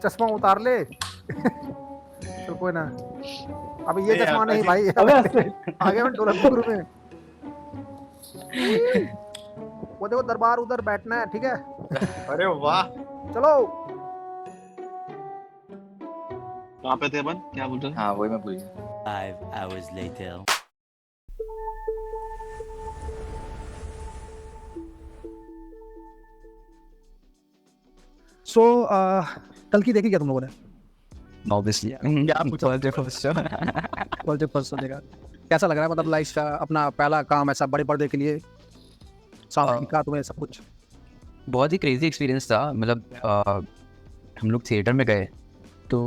चश्मा उतार ले। चल कोई ना, अभी ये चश्मा नहीं भाई, आ गया मैं ढोलकपुर में। वो देखो दरबार उधर बैठना है, ठीक है। अरे वाह, चलो। कहाँ पे थे अपन, क्या बोल रहे थे? हाँ वही मैं भूल गया। 5 hours later. सो कल की देखी क्या तुम लोगों ने? ऑब्वियसली क्या पूछा पॉजिटिव पर्सन देखा, कैसा लग रहा है? मतलब लाइफ का अपना पहला काम ऐसा बड़े पर्दे के लिए, साफ का तुम्हें सब कुछ? बहुत ही क्रेजी एक्सपीरियंस था। मतलब हम लोग थिएटर में गए तो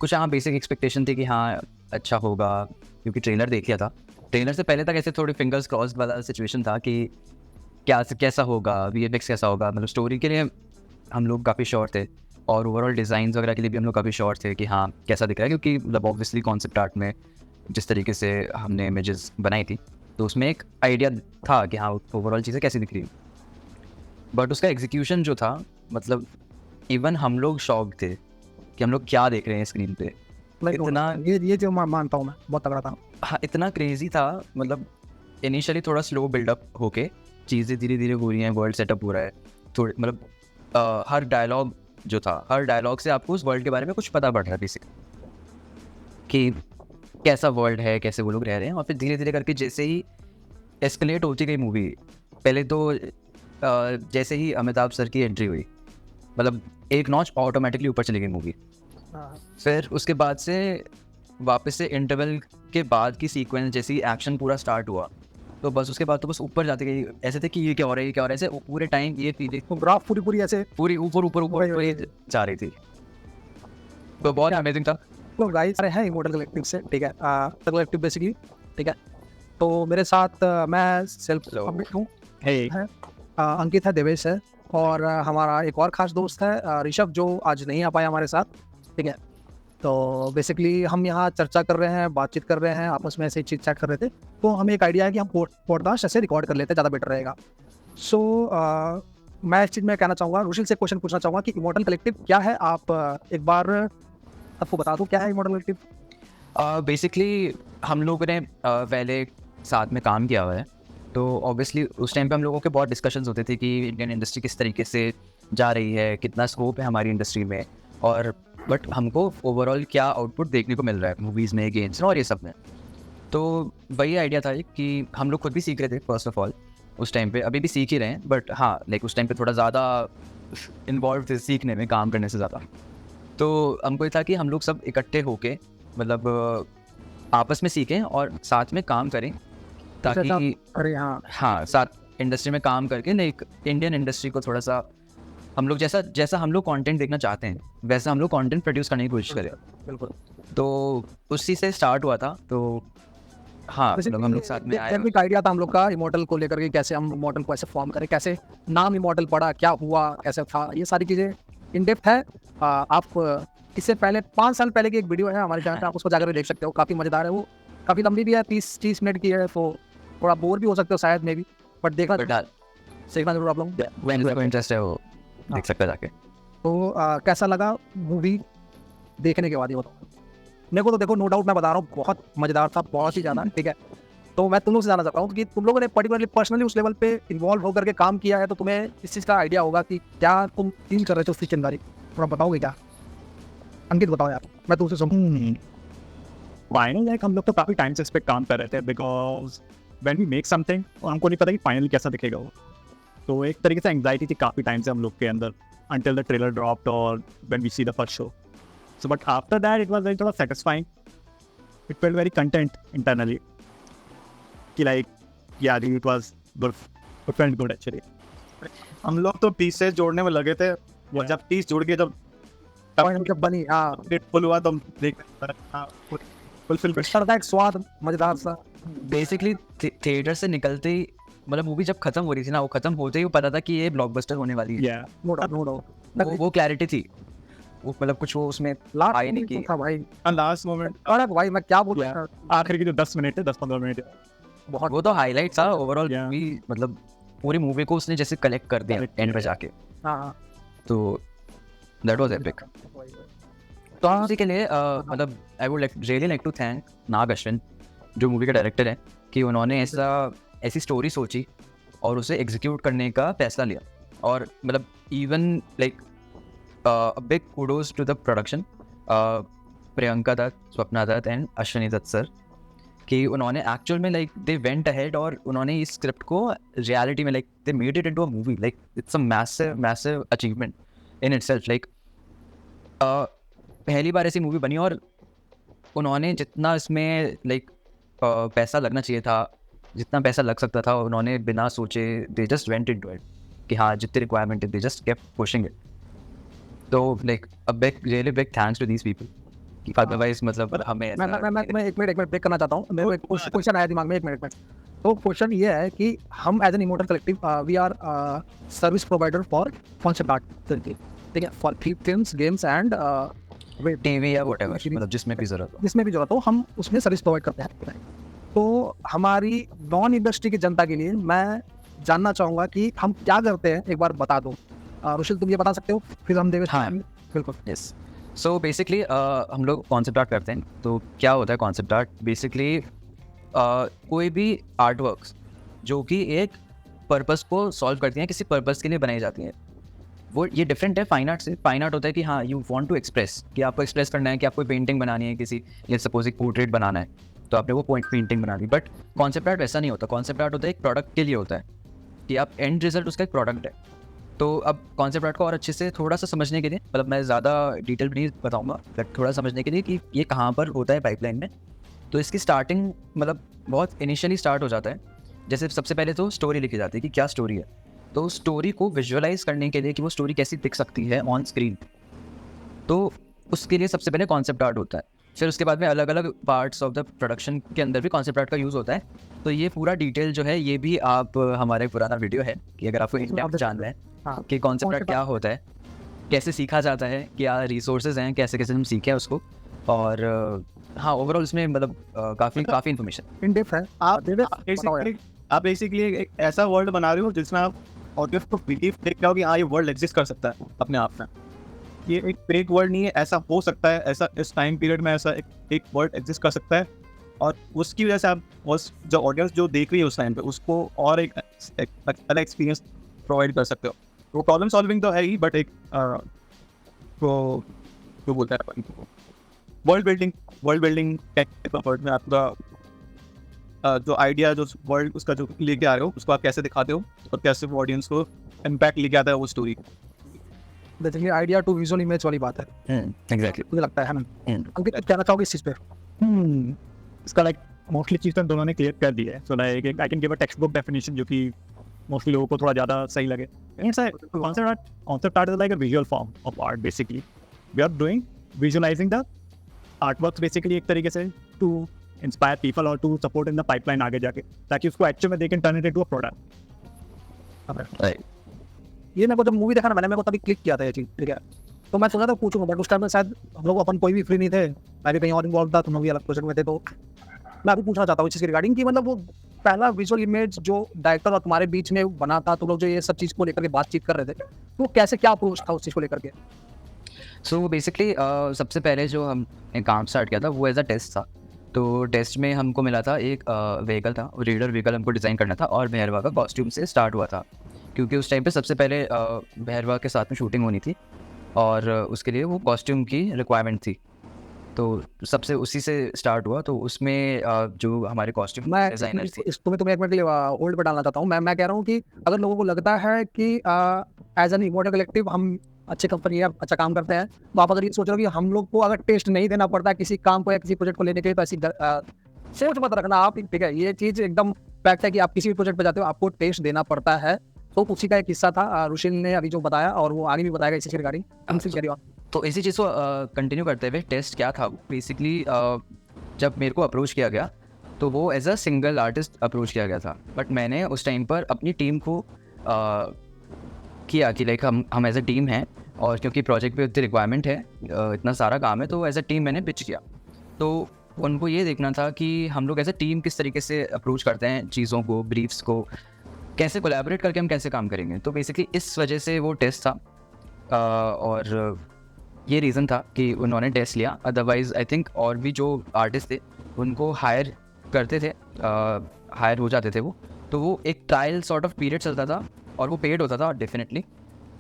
कुछ हाँ बेसिक एक्सपेक्टेशन थी कि हाँ अच्छा होगा, क्योंकि ट्रेलर देख लिया था। ट्रेलर से पहले तक ऐसे थोड़ी फिंगर्स क्रॉस्ड वाला सिचुएशन था कि कैसा होगा, वीएफएक्स कैसा होगा। मतलब स्टोरी के लिए हम लोग काफ़ी श्योर थे और ओवरऑल डिज़ाइंस वगैरह के लिए भी हम लोग काफ़ी श्योर थे कि हाँ कैसा दिख रहा है, क्योंकि मतलब ऑब्वियसली कॉन्सेप्ट आर्ट में जिस तरीके से हमने इमेजेस बनाई थी तो उसमें एक आइडिया था कि हाँ ओवरऑल चीज़ें कैसी दिख रही। बट उसका एग्जीक्यूशन जो था, मतलब इवन हम लोग शॉक थे कि हम लोग क्या देख रहे हैं स्क्रीन पे। इतना ये जो मानता हूँ मैं, बहुत तगड़ा था। हाँ इतना क्रेजी था। मतलब इनिशियली थोड़ा स्लो बिल्डअप होके चीज़ें धीरे धीरे हो रही हैं, वर्ल्ड सेटअप हो रहा है थोड़े। मतलब हर डायलॉग जो था, हर डायलॉग से आपको उस वर्ल्ड के बारे में कुछ पता पड़ रहा है बेसिक, कि कैसा वर्ल्ड है, कैसे वो लोग रह रहे हैं। और फिर धीरे धीरे करके जैसे ही एस्केलेट होती गई मूवी, पहले तो जैसे ही अमिताभ सर की एंट्री हुई, मतलब एक नॉच ऑटोमेटिकली ऊपर चली गई मूवी। फिर उसके बाद से वापस से इंटरवल के बाद की सीक्वेंस जैसी एक्शन पूरा स्टार्ट हुआ, तो बस उसके बाद तो बस ऊपर जाते गई। ऐसे थे कि ये क्या हो रहा है, ये क्या हो रहा है, ऐसे पूरे टाइम ये फीलिंग तो ग्राफ पूरी ऐसे पूरी ऊपर ऊपर ऊपर ही जा रही थी। तो बहुत अमेजिंग था। तो गाइस अरे हैं इमोर्टल कलेक्टिव से, ठीक है। कलेक्टिव बेसिकली, ठीक है। तो मेरे साथ मैं सेल्फ पब्लिक हूँ, अंकित है, देवेश है, और हमारा एक और खास दोस्त है ऋषभ, जो आज नहीं आ पाया हमारे साथ, ठीक है। तो बेसिकली हम यहाँ चर्चा कर रहे हैं, बातचीत कर रहे हैं, आपस में ऐसे ही चिट चैट कर रहे थे। तो हमें एक आइडिया है कि हम पॉडकास्ट ऐसे रिकॉर्ड कर लेते हैं, ज़्यादा बेटर रहेगा। सो मैं इस चीज़ में कहना चाहूँगा, रुशिल से क्वेश्चन पूछना चाहूँगा कि इमोर्टल कलेक्टिव क्या है। आप एक बार आपको बता दो क्या है इमोर्टल कलेक्टिव। बेसिकली हम लोगों ने पहले साथ में काम किया हुआ है, तो ऑब्वियसली उस टाइम पे हम लोगों के बहुत डिस्कशंस होते थे कि इंडियन इंडस्ट्री किस तरीके से जा रही है, कितना स्कोप है हमारी इंडस्ट्री में, और बट हमको ओवरऑल क्या आउटपुट देखने को मिल रहा है मूवीज़ में, गेम्स में और ये सब में। तो वही आइडिया था कि हम लोग खुद भी सीख रहे थे फर्स्ट ऑफ ऑल उस टाइम पे, अभी भी सीख ही रहे हैं, बट हाँ लाइक उस टाइम पे थोड़ा ज़्यादा इन्वॉल्व थे सीखने में, काम करने से ज़्यादा। तो हमको ये था कि हम लोग सब इकट्ठे होके मतलब आपस में सीखें और साथ में काम करें, ताकि अरे हाँ साथ इंडस्ट्री में काम करके लाइक इंडियन इंडस्ट्री को थोड़ा सा हम लोग जैसा हम लोग कंटेंट देखना चाहते हैं वैसा हम लोग कंटेंट प्रोड्यूस करने की कोशिश करें। बिल्कुल। तो उसी से स्टार्ट हुआ था। तो हाँ हम लोग साथ में आए। एक आइडिया था हम लोग का इमोर्टल को लेकर के, कैसे हम इमोर्टल को ऐसे फॉर्म करें, कैसे नाम इमोर्टल पड़ा, क्या हुआ, कैसे था, ये सारी चीज़ें इन डेप्थ है। आप इससे पहले 5 साल पहले की एक वीडियो है हमारे चैनल पे, आप उसको जाकर देख सकते हो, काफ़ी मज़ेदार है वो, काफ़ी लंबी भी है, 30 मिनट की है, तो थोड़ा बोर भी हो सकते हो शायद में भी, बट देखना सीखना जरूर आप लोग। इंटरेस्ट है वो देख सकते जाके। तो कैसा लगा मूवी देखने के बाद ये बताओ। मेरे को तो देखो नो डाउट मैं बता रहा हूँ बहुत मज़ेदार था, बहुत ही ज़्यादा, ठीक है। तो मैं तुम लोग से जानना चाहता हूँ कि तुम लोगों ने पर्टिकुलरली पर्सनली उस लेवल पे इन्वॉल्व होकर के काम किया है, तो तुम्हें इस चीज़ का आइडिया होगा कि क्या तुम फील कर रहे थे उसकी चिंगारी, थोड़ा बताओगे क्या? अंकित बताओ यार, मैं तुमसे सुनूं। फाइनल लाइक हम लोग तो काफ़ी टाइम से इस पर काम कर रहे थे, because when we make something और हमको नहीं पता कि फाइनली कैसा दिखेगा वो, तो एक तरीके से एंग्जाइटी थी काफ़ी टाइम से हम लोग के अंदर until the trailer dropped or when we see the first show. So but after that it was very sort of satisfying. It felt very content internally. कि like yeah it was good. It felt good actually. हम लोग तो pieces जोड़ने में लगे थे, और जब पीस जुड़ के जब बनी फुल हुआ तो हम देख फुलफिल था एक स्वाद मज़ेदार सा। बेसिकली थिएटर से निकलते ही मतलब मूवी जब खत्म हो रही थी ना, वो खत्म होते ही वो पता था कि ये ब्लॉकबस्टर होने वाली है। Yeah. नो डाउट वो क्लैरिटी थी, वो मतलब कुछ वो उसमें आई नहीं कि था भाई। Last moment. अरे भाई मैं क्या बोल रहा आखिर की जो 10 मिनट है 10-15 मिनट है, बहुत वो तो हाईलाइट था ओवरऑल Yeah. मूवी, मतलब पूरी मूवी को उसने जैसे कलेक्ट कर दिया एंड पे जाके। हाँ तो दैट वाज एपिक। तो उसी के लिए मतलब I would really like to thank Nag Ashwin, जो मूवी के डायरेक्टर हैं, कि उन्होंने ऐसी स्टोरी सोची और उसे एग्जीक्यूट करने का फैसला लिया। और मतलब even like big kudos to the production, Priyanka Dutt, Swapna Dutt and Ashwini Dutt sir, कि उन्होंने एक्चुअल में लाइक दे वेंट अहेड और उन्होंने इस स्क्रिप्ट को रियलिटी में like they made it into a movie. Like it's a massive achievement in itself. Like पहली बार ऐसी मूवी बनी और उन्होंने जितना इसमें लाइक पैसा लगना चाहिए था, जितना पैसा लग सकता था, उन्होंने बिना सोचे they just went into it कि हाँ जितनी रिक्वायरमेंट है they just kept pushing it. तो like a big really big thanks to these people, कि अदरवाइज मतलब हमें मैं एक मिनट ब्रेक करना चाहता हूँ। मेरे को एक क्वेश्चन आया दिमाग में, एक मिनट में। तो क्वेश्चन ये है कि हम as an immortal collective we are service provider for concept art, ठीक है, for films, games and TV या व्हाटएवर, मतलब जिसमें भी जरूरत हो हम उसमें सर्विस प्रोवाइड करते हैं। तो हमारी नॉन इंडस्ट्री की जनता के लिए मैं जानना चाहूँगा कि हम क्या करते हैं, एक बार बता दो। रुशिल तुम ये बता सकते हो, फिर हम देवेश। हाँ बिल्कुल। यस। सो बेसिकली हम लोग कॉन्सेप्ट आर्ट करते हैं। तो क्या होता है कॉन्सेप्ट आर्ट? बेसिकली कोई भी आर्ट वर्क्स जो कि एक पर्पस को सॉल्व करती हैं, किसी पर्पस के लिए बनाई जाती हैं, वो ये डिफरेंट है फाइन आर्ट से। फाइन आर्ट होता है कि हाँ यू वांट टू एक्सप्रेस, कि आपको एक्सप्रेस करना है, कि आपको पेंटिंग बनानी है, किसी या सपोज एक पोर्ट्रेट बनाना है तो आपने वो पेंटिंग बना दी। बट कॉन्सेप्ट आर्ट वैसा नहीं होता। कॉन्सेप्ट आर्ट होता है एक प्रोडक्ट के लिए होता है, कि आप एंड रिजल्ट उसका एक प्रोडक्ट है। तो अब कॉन्सेप्ट आर्ट को और अच्छे से थोड़ा सा समझने के लिए, मतलब मैं ज़्यादा डिटेल भी नहीं बताऊँगा, बट थोड़ा समझने के लिए कि ये कहाँ पर होता है पाइपलाइन में। तो इसकी स्टार्टिंग मतलब बहुत इनिशियली स्टार्ट हो जाता है। जैसे सबसे पहले तो स्टोरी लिखी जाती है कि क्या स्टोरी है। तो स्टोरी को विजुअलाइज करने के लिए कि वो स्टोरी कैसी दिख सकती है ऑन स्क्रीन, तो उसके लिए सबसे पहले कॉन्सेप्ट आर्ट होता है। फिर उसके बाद में अलग अलग पार्ट्स ऑफ द प्रोडक्शन के अंदर भी कॉन्सेप्ट आर्ट का यूज़ होता है। तो ये पूरा डिटेल जो है ये भी आप हमारे पुराना वीडियो है कि अगर आपको इन डेप्थ जानना है कि कॉन्सेप्ट आर्ट क्या होता है, कैसे सीखा जाता है, क्या रिसोर्सेज हैं, कैसे कैसे हम सीखें उसको, और हाँ ओवरऑल इसमें मतलब काफ़ी इन्फॉर्मेशन इन डेप्थ है। आप बेसिकली एक ऐसा वर्ल्ड बना रहे हो जिसमें आप ऑडियंस को बिलीव देख रहे हो कि हाँ ये वर्ल्ड एग्जिस्ट कर सकता है अपने आप में। ये एक फेक वर्ल्ड नहीं है, ऐसा हो सकता है, ऐसा इस टाइम पीरियड में ऐसा एक वर्ल्ड एग्जिस्ट कर सकता है। और उसकी वजह से आप उस जो ऑडियंस जो देख रही है उस टाइम पे उसको और एक अलग एक्सपीरियंस प्रोवाइड कर सकते हो। वो प्रॉब्लम सॉल्विंग तो है ही, बट एक वो जो बोलता है वर्ल्ड बिल्डिंग में आपका जो आइडिया, जो वर्ल्ड उसका जो लेके आ रहे हो उसको आप कैसे दिखाते हो और कैसे वो ऑडियंस को इम्पैक्ट लेके आता है वो story. Basically idea to visual image वाली बात है। एग्जैक्टली मुझे लगता है ना। अंकित क्या कहना इस चीज़ पे? इसका लाइक मोस्टली चीज़ तो दोनों ने क्लियर कर दी है। So like I can give a text book definition जो कि मोस्टली लोगों को थोड़ा ज़्यादा सही लगे। Concept art is like a visual form of art. Basically we are doing visualizing the art work basically एक तरीके से टू इंस्पायर पीपल और to support in the pipeline आगे जाके, ताकि उसको एक्चुअल में they can turn it into a product. ये मेरे को जब मूवी देखा ना मेरे को तभी क्लिक किया था ये चीज़, ठीक है। तो मैं सोचा था पूछूंगा, बट उस टाइम में शायद हम लोग अपन कोई भी फ्री नहीं थे, मैं भी कहीं और इन्वॉल्व था, तुम लोग भी अलग प्रोजेक्ट में थे। तो मैं अभी पूछना चाहता हूँ इस चीज़ के रिगार्डिंग कि मतलब वो पहला विजुअल इमेज जो डायरेक्टर और तुम्हारे बीच में बना था, तुम लोग जो ये सब चीज़ को लेकर के बातचीत कर रहे थे, तो कैसे क्या अप्रोच था उस चीज़ को लेकर के? सो बेसिकली सबसे पहले जो हम काम स्टार्ट किया था वो एज अ टेस्ट था। तो टेस्ट में हमको मिला था एक व्हीकल था, रीडर व्हीकल हमको डिज़ाइन करना था, और भैरवा का कॉस्ट्यूम से स्टार्ट हुआ था, क्योंकि उस टाइम पे सबसे पहले भैरवा के साथ में शूटिंग होनी थी और उसके लिए वो कॉस्ट्यूम की रिक्वायरमेंट थी। तो सबसे उसी से स्टार्ट हुआ। तो उसमें जो हमारे कॉस्ट्यूम डिज़ाइनर थे, इसको तुम्हें एक मिनट के लिए होल्ड पे डालना चाहता हूँ। मैं कह रहा हूँ कि अगर लोगों को लगता है कि एज एन इमोटल कलेक्टिव हम अच्छे कंपनी है, अच्छा काम करते हैं, तो आप अगर ये सोच रहे हो कि हम लोग को अगर टेस्ट नहीं देना पड़ता है किसी काम को या किसी प्रोजेक्ट को लेने के लिए, तो ऐसी सोच मत रखना आप, ठीक है। ये चीज़ एकदम फैक्ट है कि आप किसी भी प्रोजेक्ट पर जाते हो आपको टेस्ट देना पड़ता है। तो उसी का एक किस्सा था, रुशिल ने अभी जो बताया और वो आगे भी बताएगा इसी के रिगार्डिंग। तो इसी चीज़ को कंटिन्यू करते हुए टेस्ट क्या था बेसिकली, जब मेरे को अप्रोच किया गया तो वो as a single artist approach किया गया था। बट मैंने उस टाइम पर अपनी टीम को किया कि लाइक हम एज अ टीम हैं, और क्योंकि प्रोजेक्ट पे उतनी रिक्वायरमेंट है, इतना सारा काम है, तो एज अ टीम मैंने पिच किया। तो उनको ये देखना था कि हम लोग एज अ टीम किस तरीके से अप्रोच करते हैं चीज़ों को, ब्रीफ्स को, कैसे कोलैबोरेट करके हम कैसे काम करेंगे। तो बेसिकली इस वजह से वो टेस्ट था। और ये रीज़न था कि उन्होंने टेस्ट लिया, अदरवाइज आई थिंक और भी जो आर्टिस्ट थे उनको हायर करते थे, हायर हो जाते थे वो, तो वो एक ट्रायल सॉर्ट ऑफ पीरियड चलता था और वो पेड होता था डेफिनेटली,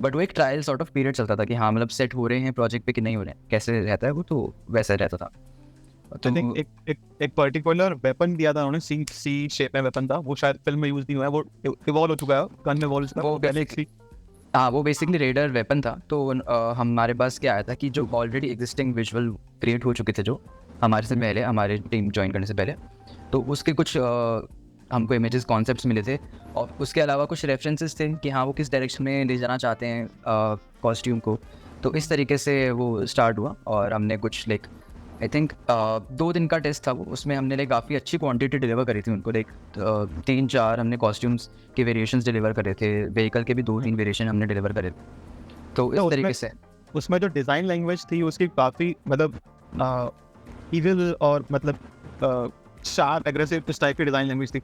बट वो एक ट्रायल सॉर्ट ऑफ पीरियड चलता था कि हाँ मतलब सेट हो रहे हैं प्रोजेक्ट पे कि नहीं हो रहे हैं, कैसे रहता है वो, तो वैसा रहता था। तो आई थिंक एक पर्टिकुलर वेपन दिया था उन्होंने, सी शेप में वेपन था, वो शायद फिल्म में यूज नहीं हुआ है, वो इवॉल्व हो चुका है, गन में इवॉल्व हो चुका है, वो वो पहले एक सी हाँ वो बेसिकली रेडर वेपन था। तो हमारे पास क्या आया था कि जो ऑलरेडी एग्जिस्टिंग विजुअल क्रिएट हो चुके थे जो हमारे से पहले, हमारे टीम ज्वाइन करने से पहले, तो उसके कुछ हमको इमेजेस कॉन्सेप्ट्स मिले थे और उसके अलावा कुछ रेफरेंसेस थे कि हाँ वो किस डायरेक्शन में ले जाना चाहते हैं कॉस्ट्यूम को। तो इस तरीके से वो स्टार्ट हुआ और हमने कुछ लाइक आई थिंक 2 दिन का टेस्ट था वो, उसमें हमने लाइक काफ़ी अच्छी क्वांटिटी डिलीवर करी थी उनको, लाइक 3-4 हमने कॉस्ट्यूम्स के वेरिएशंस डिलीवर करे थे, व्हीकल के भी 2-3 वेरिएशन हमने डिलीवर करे थे। तो इस तरीके से उसमें जो डिज़ाइन लैंग्वेज थी उसकी काफ़ी मतलब इविल और मतलब शार्प एग्रेसिव इस टाइप की डिज़ाइन लैंग्वेज थी,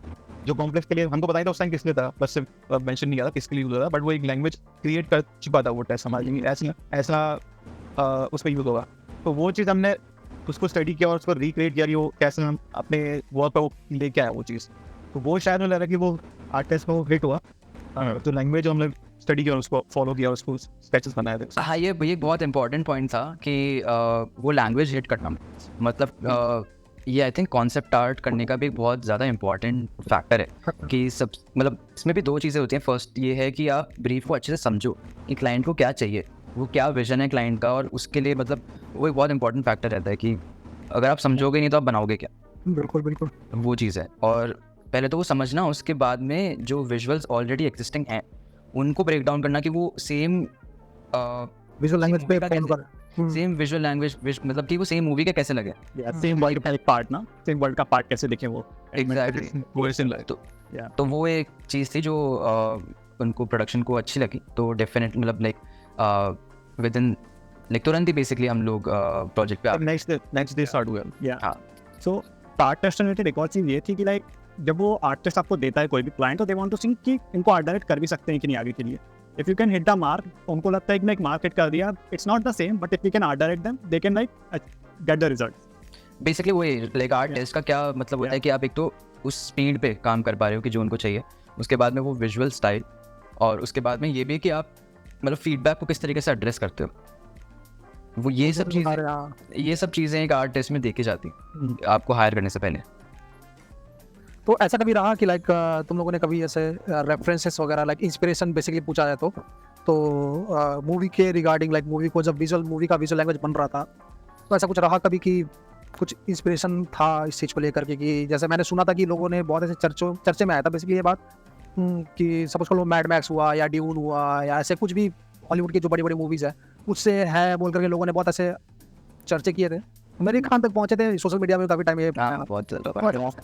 जो कॉम्प्लेक्स के लिए हमको पता नहीं था उस टाइम किस लिए था, बस सिर्फ मेंशन नहीं किया था किसके लिए यूज़ हो रहा था, बट वो एक लैंग्वेज क्रिएट कर चुका था वो टेस्ट हमारे लिए, ऐसा उस पर यूज़ होगा। तो वो चीज़ हमने उसको स्टडी किया और उसको रिक्रिएट किया कि वो कैसे हम अपने वर्क पर वो लेके आए वो चीज़। तो वो शायद मुझे लग रहा है कि वो आर्टिस्ट को हिट हुआ, तो लैंग्वेज जो हमने स्टडी किया और उसको फॉलो किया और उसको स्केचेस बनाए थे। हाँ ये बहुत इंपॉर्टेंट पॉइंट था कि वो लैंग्वेज हिट करना, मतलब ये आई थिंक कॉन्सेप्ट आर्ट करने का भी एक बहुत ज़्यादा इंपॉर्टेंट फैक्टर है कि सब मतलब इसमें भी 2 चीज़ें होती हैं। फर्स्ट ये है कि आप ब्रीफ को अच्छे से समझो कि क्लाइंट को क्या चाहिए, वो क्या विजन है क्लाइंट का, और उसके लिए मतलब वो एक बहुत इंपॉर्टेंट फैक्टर रहता है कि अगर आप समझोगे नहीं तो आप बनाओगे क्या, बिल्कुल बिल्कुल वो चीज़ है। और पहले तो वो समझना, उसके बाद में जो विजुअल्स ऑलरेडी एग्जिस्टिंग हैं उनको ब्रेक डाउन करना कि वो सेम विजुअल लैंग्वेज पे का फॉलो कर सेम विजुअल लैंग्वेज मतलब कि वो सेम मूवी के कैसे लगे। सेम वर्ल्ड का एक पार्ट ना, सेम वर्ल्ड का पार्ट कैसे दिखे वो एग्जैक्टली वो सिमिलर तो वो एक चीज़ थी जो उनको प्रोडक्शन को अच्छी लगी, तो डेफिनेट मतलब लाइक विद इन लाइक तुरंत ही बेसिकली हम लोग प्रोजेक्ट पे नेक्स्ट डे स्टार्ट हुआ। या सो पार्ट टेस्ट रिलेटेड एक और चीज़ ये थी कि लाइक जब वो आर्टिस्ट आपको देता है कोई भी क्लाइंट, तो दे वांट टू सी कि इनको आर्ट डायरेक्ट कर भी सकते हैं कि नहीं आगे के लिए। If you can hit the mark, उनको लगता है कि लाइक मार्क हिट कर दिया, it's not the same, but if you can art direct them they can like get the result. Basically वो लाइक आर्ट टेस्ट का क्या मतलब होता है कि आप एक तो उस स्पीड पे काम कर पा रहे हो कि जो उनको चाहिए, उसके बाद में वो विजुअल स्टाइल, और उसके बाद में ये भी कि आप मतलब फीडबैक को किस तरीके से एड्रेस करते हो, वो ये सब चीज़ें एक आर्ट टेस्ट में देखी जाती आपको हायर करने से पहले। तो ऐसा कभी रहा कि लाइक तुम लोगों ने कभी ऐसे रेफरेंसेस वगैरह लाइक इंस्पिरेशन बेसिकली पूछा जाए तो मूवी के रिगार्डिंग, लाइक मूवी को जब मूवी का विजुअल लैंग्वेज बन रहा था, तो ऐसा कुछ रहा कभी कि कुछ इंस्पिरेशन था इस चीज़ को लेकर के, कि जैसे मैंने सुना था कि लोगों ने बहुत ऐसे चर्चे में आया था बेसिकली ये बात कि सपोज करो मैड मैक्स हुआ या ड्यून हुआ या ऐसे कुछ भी हॉलीवुड की जो बड़ी बड़ी मूवीज़ है उससे है बोल करके लोगों ने बहुत ऐसे चर्चे किए थे, मेरे कान तक पहुंचे थे, सोशल मीडिया में काफ़ी टाइम ये बहुत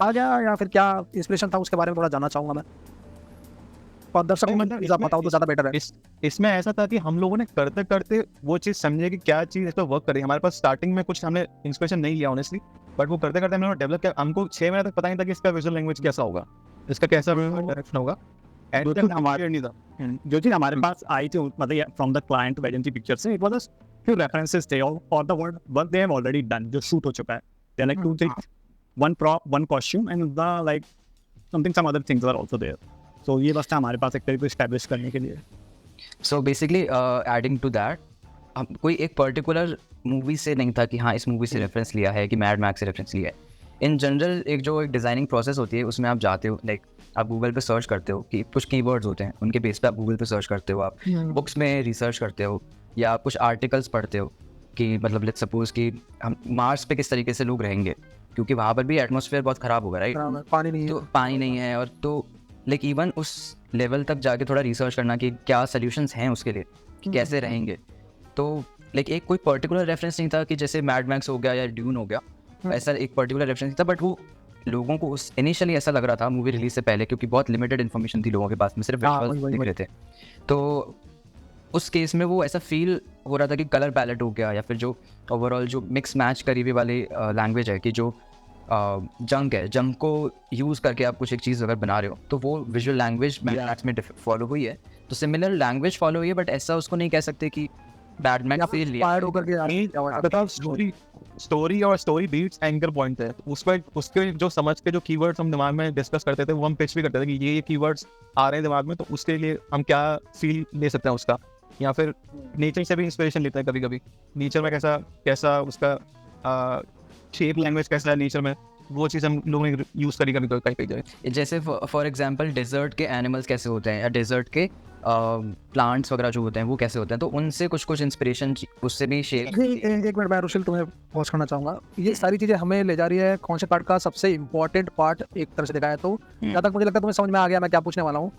आ गया, या फिर क्या इंस्पिरेशन था उसके बारे में थोड़ा जानना चाहूँगा मैं, और दर्शकों में बताओ तो ज़्यादा बेटर है। इसमें ऐसा था कि हम लोगों ने करते करते वो चीज़ समझे कि क्या चीज़ इस पर वर्क करे। हमारे पास स्टार्टिंग में कुछ हमने इंस्पिरेशन नहीं लिया ऑनेस्टली, बट वो करते करते हमने डेवलप किया। हमको 6 महीने तक पता नहीं था कि इसका विजुअल लैंग्वेज कैसा होगा, इसका कैसा डायरेक्शन होगा। जो चीज़ हमारे पास आई थी मतलब फ्रॉम द क्लाइंट वेजेंसी पिक्चर से, it was just few references थे और the work they have already done जो shoot हो चुका है, they are like 2 things, one prop, one costume and the like some other things are also there, so ये बस था हमारे पास एक तरीके को establish करने के लिए। So basically adding to that, हम कोई एक पर्टिकुलर मूवी से नहीं था कि हाँ इस मूवी से रेफरेंस लिया है कि मैड मैक्स से रेफरेंस लिया है। इन जनरल एक जो एक डिज़ाइनिंग प्रोसेस होती है उसमें आप जाते हो, लाइक आप गूगल पे सर्च करते हो कि कुछ कीवर्ड्स होते हैं, उनके बेस पे आप गूगल पे सर्च करते हो, आप बुक्स में रिसर्च करते हो या आप कुछ आर्टिकल्स पढ़ते हो कि मतलब लेट्स सपोज कि हम मार्स पे किस तरीके से लोग रहेंगे, क्योंकि वहाँ पर भी एटमॉस्फेयर बहुत ख़राब होगा, राइट, पानी नहीं है और तो लाइक इवन उस लेवल तक जाके थोड़ा रिसर्च करना कि क्या सोल्यूशंस हैं उसके लिए कि कैसे रहेंगे। तो लाइक एक कोई पर्टिकुलर रेफरेंस नहीं था कि जैसे मैड मैक्स हो गया या ड्यून हो गया, ऐसा एक पर्टिकुलर रेफरेंस नहीं था, बट वो लोगों को उस इनिशियली ऐसा लग रहा था मूवी रिलीज से पहले, क्योंकि बहुत लिमिटेड इन्फॉर्मेशन थी लोगों के पास में, सिर्फ विजुअल्स दिख रहे थे। तो उस केस में वो ऐसा फील हो रहा था कि कलर पैलेट हो गया या फिर जो ओवरऑल जो मिक्स मैच करी हुई वाली लैंग्वेज है कि जो जंक है, जंक को यूज़ करके आप कुछ एक चीज़ अगर बना रहे हो तो वो विजुअल लैंग्वेज मैक्स में फॉलो हुई है, तो सिमिलर लैंग्वेज फॉलो हुई है, बट ऐसा उसको नहीं कह सकते कि बैड मैक्स से लिया इंस्पायर्ड होकर के नहीं, तथा स्टोरी और स्टोरी बीट्स एंकर पॉइंट है उसमें, उसके जो समझ के जो कीवर्ड्स हम दिमाग में डिस्कस करते थे वो हम पिच भी करते थे कि ये कीवर्ड्स आ रहे हैं दिमाग में, तो उसके लिए हम क्या फील ले सकते हैं उसका, या फिर नेचर से भी इंस्पिरेशन लेते हैं कभी कभी, नेचर में कैसा कैसा उसका शेप लैंग्वेज कैसा है नेचर में, वो चीज़ हम लोगों ने यूज़ करी कभी कहीं कहीं जगह। जैसे फॉर एग्जांपल डेजर्ट के एनिमल्स कैसे होते हैं या डेजर्ट के प्लांट्स वगैरह जो होते हैं वो कैसे होते हैं, तो उनसे कुछ कुछ इंस्पिरेशन उससे भी शेयर। एक मिनट मैं रुशिल तुम्हें पॉज करना चाहूंगा। ये सारी चीजें हमें ले जा रही है कॉन्सेप्ट आर्ट का सबसे इंपॉर्टेंट पार्ट एक तरह से देखा है तो जहाँ तक मुझे लगता है तुम्हें समझ में आ गया मैं क्या पूछने वाला हूँ।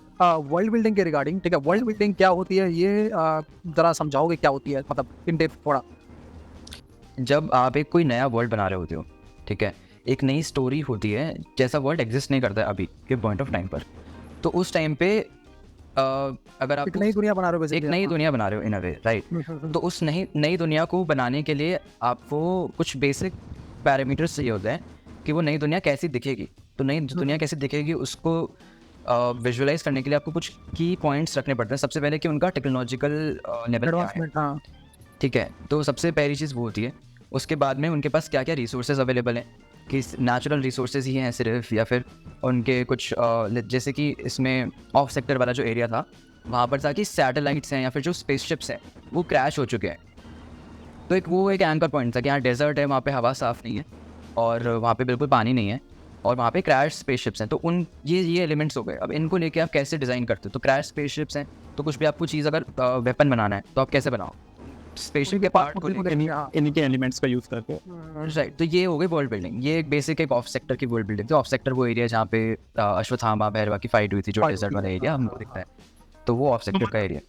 वर्ल्ड बिल्डिंग के रिगार्डिंग, ठीक है, वर्ल्ड बिल्डिंग क्या होती है ये जरा समझाओगे क्या होती है, मतलब इन डेप्थ थोड़ा। जब आप एक कोई नया वर्ल्ड बना रहे होते हो, ठीक है, एक नई स्टोरी होती है, जैसा वर्ल्ड एग्जिस्ट नहीं करता है अभी के पॉइंट ऑफ टाइम पर, तो उस टाइम पे अगर आप एक नई दुनिया बना रहे हो एक basically, नई दुनिया बना रहे हो इन अ वे, राइट, तो उस नई दुनिया को बनाने के लिए आपको कुछ बेसिक पैरामीटर्स चाहिए होते हैं कि वो नई दुनिया कैसी दिखेगी। तो नई दुनिया कैसी दिखेगी उसको विजुअलाइज करने के लिए आपको कुछ की पॉइंट्स रखने पड़ते हैं। सबसे पहले कि उनका टेक्नोलॉजिकल लेवल क्या है, एडवांसमेंट, हाँ ठीक है, तो सबसे पहली चीज़ वो होती है। उसके बाद में उनके पास क्या क्या रिसोर्सेज अवेलेबल हैं, कि नेचुरल रिसोर्सेज ही हैं सिर्फ, या फिर उनके कुछ जैसे कि इसमें ऑफ सेक्टर वाला जो एरिया था वहाँ पर था कि सैटेलाइट्स हैं या फिर जो स्पेसशिप्स हैं वो क्रैश हो चुके हैं। तो वो एक एंकर पॉइंट था कि यहाँ डेजर्ट है, वहाँ पे हवा साफ़ नहीं है और वहाँ पे बिल्कुल पानी नहीं है और वहाँ पे क्रैश स्पेसशिप्स हैं। तो उन ये एलिमेंट्स हो गए। अब इनको लेके आप कैसे डिज़ाइन करते हो, तो क्रैश स्पेसशिप्स हैं, तो कुछ भी आपको चीज़ अगर वेपन बनाना है तो आप कैसे बनाओ, स्पेसशिप के पार्ट को लेके, इन्हीं के एलिमेंट्स का यूज़ करके। राइट। तो ये हो गई वर्ल्ड बिल्डिंग, ये एक बेसिक एक ऑफ सेक्टर की वर्ल्ड बिल्डिंग थी। ऑफ सेक्टर वो एरिया जहाँ पे अश्वत्थामा भैरवा की फाइट हुई थी, जो डेजर्ट वाला एरिया हमको दिखता है, तो वो ऑफ सेक्टर का एरिया।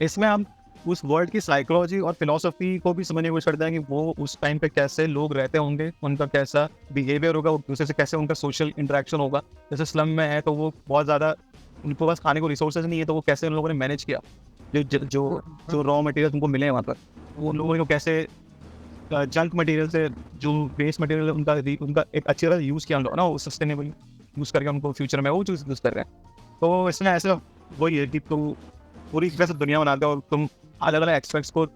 इसमें हम उस वर्ल्ड की साइकोलॉजी और फिलोसफी को भी समझने की कोशिश करते हैं कि वो उस टाइम पे कैसे लोग रहते होंगे, उनका कैसा बिहेवियर होगा, एक दूसरे से कैसे उनका सोशल इंटरेक्शन होगा। जैसे स्लम में है तो वो बहुत ज़्यादा उनको पास खाने को रिसोर्सेज नहीं है, तो वो कैसे उन लोगों ने मैनेज किया जो रॉ मटेरियल उनको मिले हैं वहाँ पर, वो लोगों को कैसे जंक मटेरियल से जो वेस्ट मटेरियल उनका एक अच्छी तरह यूज़ किया ना, वो सस्टेनेबल यूज़ करके उनको फ्यूचर में वो चीज़ यूज़ कर रहे हैं। तो इसमें ऐसा वही है कि तुम पूरी तरह से दुनिया बनाते हो और तुम अलग अलग एक्सपेक्ट्स को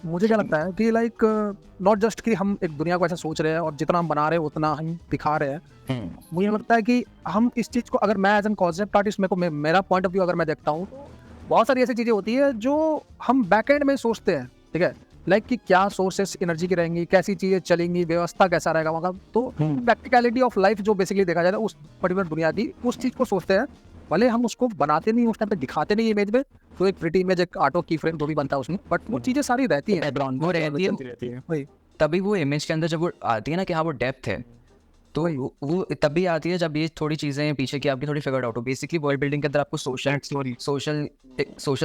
मुझे क्या लगता है कि लाइक नॉट जस्ट कि हम एक दुनिया को ऐसा सोच रहे हैं और जितना हम बना रहे हैं उतना हम दिखा रहे हैं। मुझे लगता है कि हम इस चीज़ को, अगर मैं एज एन कॉन्सेप्ट आर्टिस्ट मेरा पॉइंट ऑफ व्यू अगर मैं देखता हूँ तो बहुत सारी ऐसी चीज़ें होती है जो हम बैक एंड में सोचते हैं, ठीक है, लाइक कि क्या सोर्सेस एनर्जी की रहेंगी, कैसी चीज़ें चलेंगी, व्यवस्था कैसा रहेगा वहाँ का। तो प्रैक्टिकलिटी ऑफ लाइफ जो बेसिकली देखा जाता है उस पर्टिकुलर दुनिया की, उस चीज़ को सोचते हैं। भले हम उसको बनाते नहीं, उस टाइम पे दिखाते नहीं इमेज में, तो एक प्रिटी इमेज, एक आर्टो की फ्रेम जो भी बनता है उसमें, बट वो चीज़ें सारी रहती हैं, वो रहती है वही तभी वो इमेज के अंदर जब वो आती है ना कि हाँ वो डेप्थ है, तो वो तभी आती है जब ये थोड़ी चीज़ें पीछे की आपकी थोड़ी फिगर्ड आउट हो। बेसिकली वर्ल्ड बिल्डिंग के अंदर आपको सोशल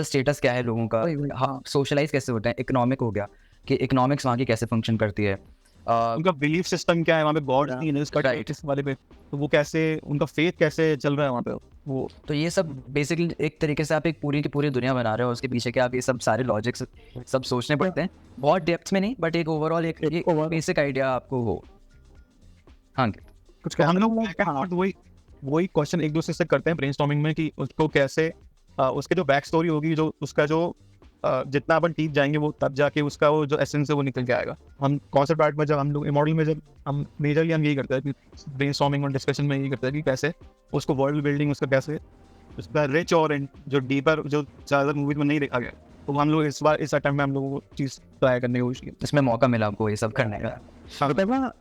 स्टेटस क्या है लोगों का, हाँ सोशलाइज कैसे होता है, इकोनॉमिक हो गया कि इकोनॉमिक्स वहाँ की कैसे फंक्शन करती है, उनका बिलीफ सिस्टम क्या है वहाँ पे, गॉड नहीं है इसका वाले पे, तो वो कैसे, उनका फेथ कैसे चल रहा है वहाँ पे वो। तो ये सब बेसिकली एक तरीके से आप एक पूरी की पूरी दुनिया बना रहे हो, उसके पीछे के आप ये सब सारे लॉजिक्स सब सोचने पड़ते हैं, बहुत डेप्थ में नहीं, बट एक ओवरऑल एक बेसिक आइडिया आपको हो। हाँ कुछ हम लोग वही क्वेश्चन एक दूसरे से करते हैं ब्रेनस्टॉर्मिंग में कि उसको कैसे उसके जो बैक स्टोरी होगी, जो उसका जो जितना अपन डीप जाएंगे वो तब जाके उसका वो जो एसेंस है वो निकल के आएगा। हम कॉन्सेप्ट आर्ट में जब हम लोग मॉडल में जब हम मेजरली हम यही करते हैं कि ब्रेनस्टॉर्मिंग और डिस्कशन में यही करते हैं कि कैसे उसको वर्ल्ड बिल्डिंग उसका कैसे उसका रिच और जो डीपर जो ज़्यादा मूवीज में नहीं देखा गया, तो हम लोग इस बार इस अटेम्प्ट में हम लोगों को चीज़ ट्राई करने की कोशिश की, इसमें मौका मिला आपको ये सब करने का।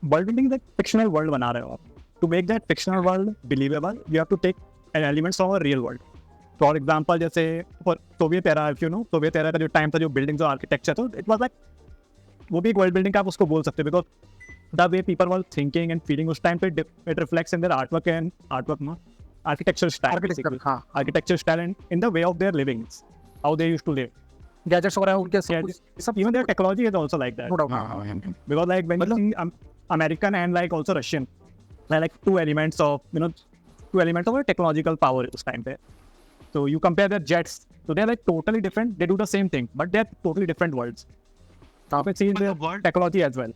वर्ल्ड बिल्डिंग एक फिक्शनल वर्ल्ड बना रहे हो आप, to make that fictional world believable you have to take elements from a real world. For example जैसे Soviet era, if you know Soviet era का जो टाइम था, जो बिल्डिंग जो आर्किटेक्चर था, इट वाज लाइक वो भी एक वर्ल्ड बिल्डिंग का आप उसको बोल सकते हो, because the way people were thinking and feeling उस टाइम पे it reflects in their artwork no architecture style and in the way of their living, how they used to live, gadgets वगैरह उनके सब, even their technology is also like that. No doubt. Because like when you see American and like also Russian, they're like two elements of a technological power उस time पे. So you compare their jets, so they're like totally different. They do the same thing, but they're totally different worlds. So आप see their technology as well.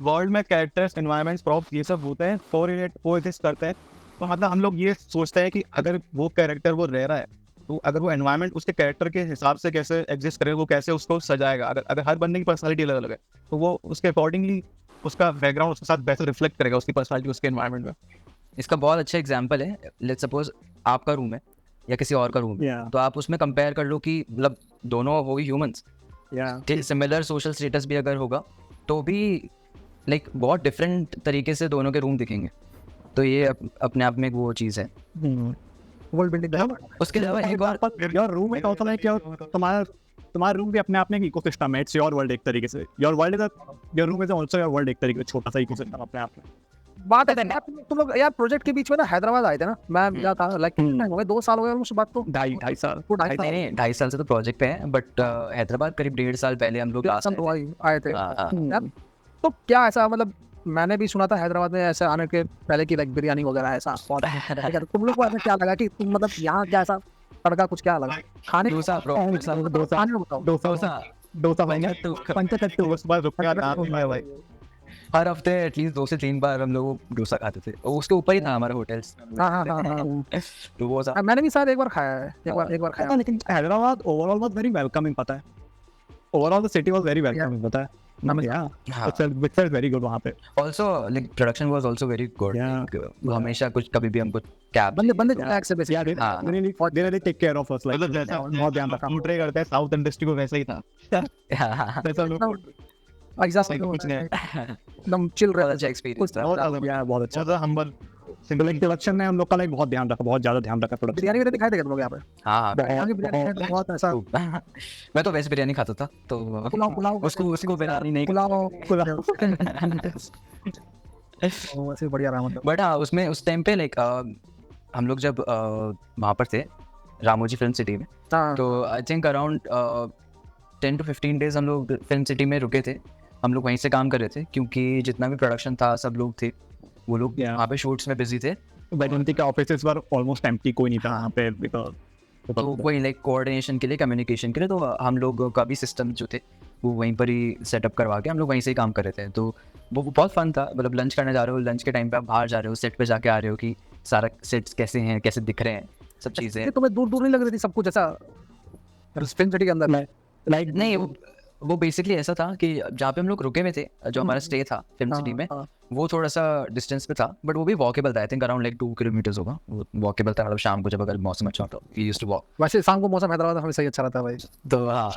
World में characters, environments, props ये सब होते हैं, correlate coexist करते हैं। तो मतलब हम लोग ये सोचते हैं कि अगर वो कैरेक्टर वो रह रहा है तो अगर वो एनवायरनमेंट उसके कैरेक्टर के हिसाब से कैसे एग्जिस्ट करेगा, वो कैसे उसको सजाएगा, अगर हर बंदे की पर्सनालिटी अलग अलग है तो वो उसके अकॉर्डिंगली उसका बैकग्राउंड उसके साथ वैसे रिफ्लेक्ट करेगा उसकी पर्सनालिटी उसके एनवायरनमेंट में। इसका बहुत अच्छा एग्जांपल है, लेट्स सपोज आपका रूम है या किसी और का रूम है, Yeah. तो आप उसमें कंपेयर कर लो कि मतलब दोनों हो गई humans, Yeah. Similar social status भी अगर होगा तो भी लाइक बहुत डिफरेंट तरीके से दोनों के रूम दिखेंगे। तो ये अपने आप में एक वो चीज़ है। वर्ल्ड बिल्डिंग उसके अलावा एक और your room is also like your तुम्हारा रूम भी अपने आप में एक इकोसिस्टम है, इट्स योर वर्ल्ड एक तरीके से, your world is your room is also your world एक तरीके से, छोटा सा इकोसिस्टम अपने आप में। बात है यार, तुम लोग यार प्रोजेक्ट के बीच में ना हैदराबाद आए थे ना, मैं गया था लाइक हो गए 2 साल हो गए उस बात को, 2.5 साल। वो 2.5 नहीं 2.5 साल से तो प्रोजेक्ट पे है, बट हैदराबाद करीब 1.5 साल पहले हम लोग लास्ट आए थे यार। तो क्या ऐसा मतलब मैंने भी सुना था हैदराबाद में ऐसे आने के पहले की लाइक बिरयानी वगैरह ऐसा बहुत है। तुम लोग को ऐसा क्या लगा कि तुम मतलब यहाँ क्या ऐसा तड़का कुछ क्या लगा खाने डोसा bro, खाने में बताओ। डोसा बनेगा तो पंचकट्टू उसके बाद रुपया नाम है भाई। हर हफ्ते एटलीस्ट 2 से 3 बार हम लोग डोसा खाते थे, और उसके ऊपर ही था हमारा होटल्स। हाँ तो वो सा मैंने भी शायद एक बार खाया है, एक बार खाया। लेकिन Hyderabad overall was very welcoming, पता है, overall the city was very welcoming, पता है। हाँ। इट्स वेरी गुड वहाँ पे। Also like production was also very good. Yeah. वो हमेशा कुछ कभी भी हमको कैब बंदे टैक्स से बेसिक Yeah, हाँ। they really take care of us, like मतलब जैसा बहुत ध्यान रखा। पोर्ट्रे करते हैं साउथ इंडस्ट्री को वैसा ही था। वैसा लोग एग्जैक्टली कुछ नहीं एकदम चिल रहा अच्छा एक्सपीरियंस था। बहुत ज्यादा Yeah, बहुत अच्छा। ज्यादा हम्बल तो लाइक प्रोडक्शन ने हम लोग का लाइक बहुत ध्यान रखा, बहुत ज्यादा ध्यान रखा प्रोडक्शन। बिरयानी वगैरह दिखाई देगा तुम लोग यहाँ पे? हाँ यहाँ की बिरयानी बहुत ऐसा मैं तो वेज बिरयानी खाता था, तो पुलाव उसको बिरयानी नहीं पुलाव वैसे बढ़िया रहा मतलब। बट हाँ उसमें उस टाइम पे लाइक हम लोग जब वहाँ पर थे रामोजी फिल्म सिटी में, हाँ तो I think around 10 to 15 days हम लोग फिल्म सिटी में रुके थे। हम लोग वहीं से काम कर रहे थे क्योंकि जितना भी प्रोडक्शन था सब लोग थे, वो लोग Yeah. वहाँ पे शूट्स में बिजी थे। वैजंती का ऑफिसेस वर ऑलमोस्ट एम्प्टी, कोई नहीं था वहाँ पे बिकॉज़ तो वही लाइक कोऑर्डिनेशन के लिए, कम्युनिकेशन के लिए, तो हम लोग का भी सिस्टम जो थे वो वहीं पर ही सेटअप करवा के हम लोग वहीं से ही काम कर रहे थे। तो वो बहुत फन था, मतलब लंच करने जा रहे हो, लंच के टाइम पे आप बाहर जा रहे हो, सेट पे जाके आ रहे हो कि सारा सेट्स कैसे हैं, कैसे दिख रहे हैं, सब चीज़ें। तुम्हें दूर दूर नहीं लग रही थी सब कुछ ऐसा फिल्म सिटी के अंदर? लाइक नहीं वो बेसिकली ऐसा था कि जहाँ पे हम लोग रुके हुए थे, जो हमारा स्टे था फिल्म सिटी में, वो थोड़ा सा डिस्टेंस पे था, बट वो भी वॉकेबल था। I think around like 2 kilometres होगा, वॉकेबल था। मतलब शाम को जब अगर मौसम अच्छा हो तो वी यूज्ड टू वॉक। वैसे शाम को मौसम हैदराबाद में हमेशा ही अच्छा रहता है भाई। तो हाँ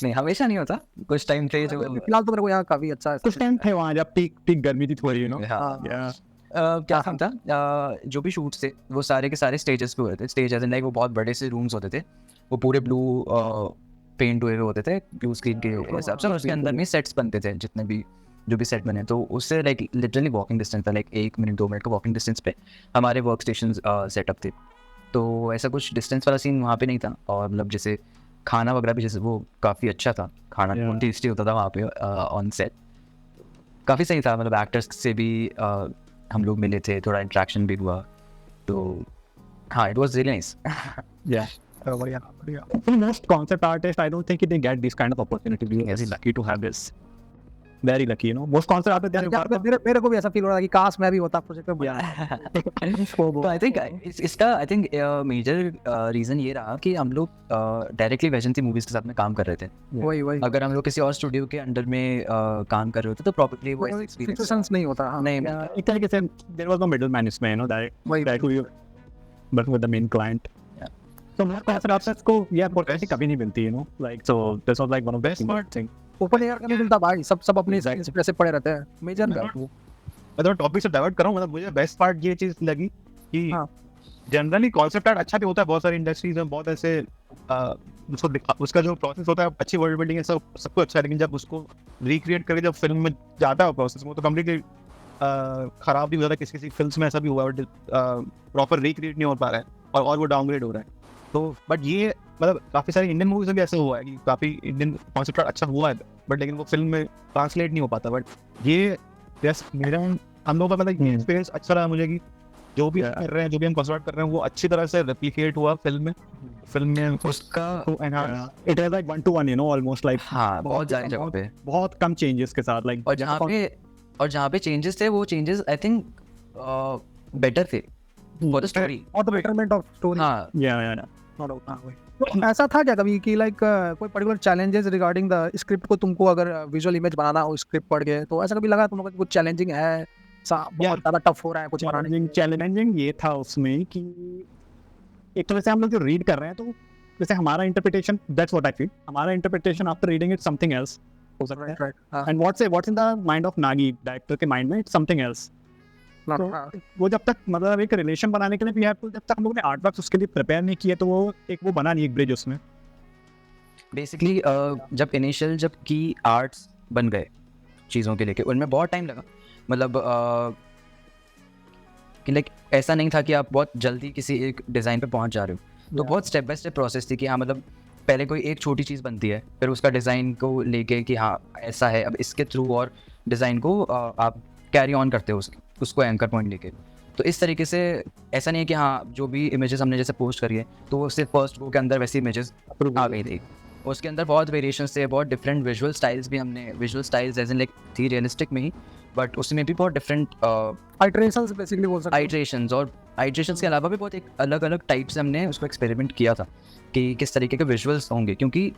नहीं हमेशा नहीं होता, कुछ टाइम थे जो फिलहाल तो मेरे को यहाँ काफी अच्छा है। कुछ टाइम थे वहाँ जब पीक गर्मी थी थोड़ी, यू नो। हाँ या क्या काम था, जो भी शूट्स थे वो सारे के सारे स्टेजेस पे हुए थे। स्टेज एज इन लाइक वो बहुत बड़े से रूम्स होते थे, वो पूरे ब्लू पेंट हुए होते थे ब्लू स्क्रीन के हिसाब से, और उसके अंदर में सेट्स बनते थे, जितने भी जो भी सेट बने। तो उससे लाइक लिटरली वॉकिंग डिस्टेंस था, लाइक 1 मिनट 2 मिनट का वॉकिंग डिस्टेंस पे हमारे वर्क स्टेशन सेटअप थे। तो ऐसा कुछ डिस्टेंस वाला सीन वहाँ पे नहीं था। और मतलब जैसे खाना वगैरह भी जैसे वो काफ़ी अच्छा था, खाना बहुत टेस्टी होता था वहाँ पे ऑन सेट, काफ़ी सही था। मतलब एक्टर्स से भी हम लोग मिले थे, थोड़ा इंट्रैक्शन भी हुआ, तो हाँ इट वॉज रियली नाइस। या बढ़िया बढ़िया। Most concept artists, I don't think they get this kind of opportunity. We are very lucky to have this. Very lucky, you know. Most concept artists, मेरे को भी ऐसा फील हो रहा है कि काश मैं भी होता प्रोजेक्ट में। तो आई थिंक इसका आई थिंक मेजर रीज़न ये रहा कि हम लोग डायरेक्टली वैजंती मूवीज़ के साथ में काम कर रहे थे। वही अगर हम लोग किसी और स्टूडियो के अंडर में काम कर रहे होते तो प्रॉब्लली वो एक्सपीरियंस सिचुएशंस नहीं होता। हाँ नहीं एक तरीके से there was no middleman इसमें, you know, वही that who you working with the main client. So most concept artists को ये opportunity कभी नहीं मिलती, you know, like so this was like one of the best thing. Open air का नहीं मिलता भाई, सब अपने ऐसे पड़े रहते हैं मेजर। मैं तो टॉपिक से डाइवर्ट कर रहा हूँ। मतलब मुझे बेस्ट पार्ट ये चीज लगी कि हाँ। जनरली कॉन्सेप्ट आर्ट अच्छा भी होता है, बहुत सारी इंडस्ट्रीज में बहुत ऐसे उसका जो प्रोसेस होता है, अच्छी वर्ल्ड बिल्डिंग है, सबको अच्छा है, लेकिन जब उसको रिक्रिएट करके जब फिल्म में जाता है प्रोसेस में तो कम्प्लीटली खराब भी हो जाता है। किसी फिल्म में ऐसा भी हुआ है, प्रॉपर रिक्रिएट नहीं हो पा रहा है और वो डाउनग्रेड हो रहा है। तो बट ये मतलब काफ़ी सारी इंडियन मूवीज में भी ऐसा हुआ है कि काफ़ी इंडियन कॉन्सेप्ट अच्छा हुआ है, बट लेकिन वो फिल्म में ट्रांसलेट नहीं हो पाता। बट ये मेरा हम लोगों का मतलब ये एक्सपीरियंस अच्छा रहा मुझे कि जो भी कर रहे हैं, जो भी हम कॉन्सेप्ट कर रहे हैं, वो अच्छी तरह से रेप्लिकेट हुआ फिल्म में उसका It is like 1-to-1, you know, almost like हाँ बहुत सारी जगह पे बहुत कम changes के साथ like और जहाँ पे चेंजेस थे वो चेंजेस आई थिंक बेटर थे फॉर द स्टोरी और द बेटरमेंट ऑफ स्टोरी। हाँ yeah. No doubt. हाँ, वही। तो ऐसा था क्या कभी कि लाइक कोई particular challenges regarding the script को, तुमको अगर विजुअल इमेज बनाना हो स्क्रिप्ट पढ़ के, तो ऐसा कभी लगा तुम लोगों को कुछ चैलेंजिंग है, बहुत ज़्यादा टफ हो रहा है कुछ बनाने? चैलेंजिंग ये था उसमें कि एक तो वैसे हम लोग जो रीड कर रहे हैं, तो जैसे हमारा interpretation, that's what I feel, हमारा interpretation after reading it something else हो सकता है, right. And what's in the mind of Nagi, director के माइंड में, इट्स समथिंग एल्स। तो वो जब तक मतलब एक रिलेशन बनाने के लिए भी है, तो जब तक हम लोग ने आर्ट वर्क्स उसके लिए प्रिपेयर नहीं किए, तो वो बना नहीं एक ब्रिज उसमें। बेसिकली जब इनिशियल जब की आर्ट्स बन गए चीज़ों के लेके, उनमें बहुत टाइम लगा। मतलब कि लाइक ऐसा नहीं था कि आप बहुत जल्दी किसी एक डिज़ाइन पे पहुंच जा रहे हो। तो बहुत स्टेप बाय स्टेप प्रोसेस थी कि हाँ, मतलब पहले कोई एक छोटी चीज़ बनती है, फिर उसका डिज़ाइन को लेके कि हाँ ऐसा है, अब इसके थ्रू और डिज़ाइन को आप कैरी ऑन करते हो उसको एंकर पॉइंट लेके। तो इस तरीके से ऐसा नहीं है कि हाँ जो भी इमेजेस हमने जैसे पोस्ट करी है तो उससे फर्स्ट गो के अंदर वैसी इमेजेस आ गई थी। उसके अंदर बहुत वेरिएशंस थे, बहुत डिफरेंट विजुअल स्टाइल्स भी हमने, visual styles as in like थी रियलिस्टिक में ही, बट उसमें भी बहुत डिफरेंट आइटरेशंस बेसिकली बोल सकते हैं। आइट्रेशंस, और आइट्रेशंस के अलावा भी बहुत एक अलग अलग टाइप से हमने उसको एक्सपेरिमेंट किया था कि किस तरीके के विजुअल्स होंगे, क्योंकि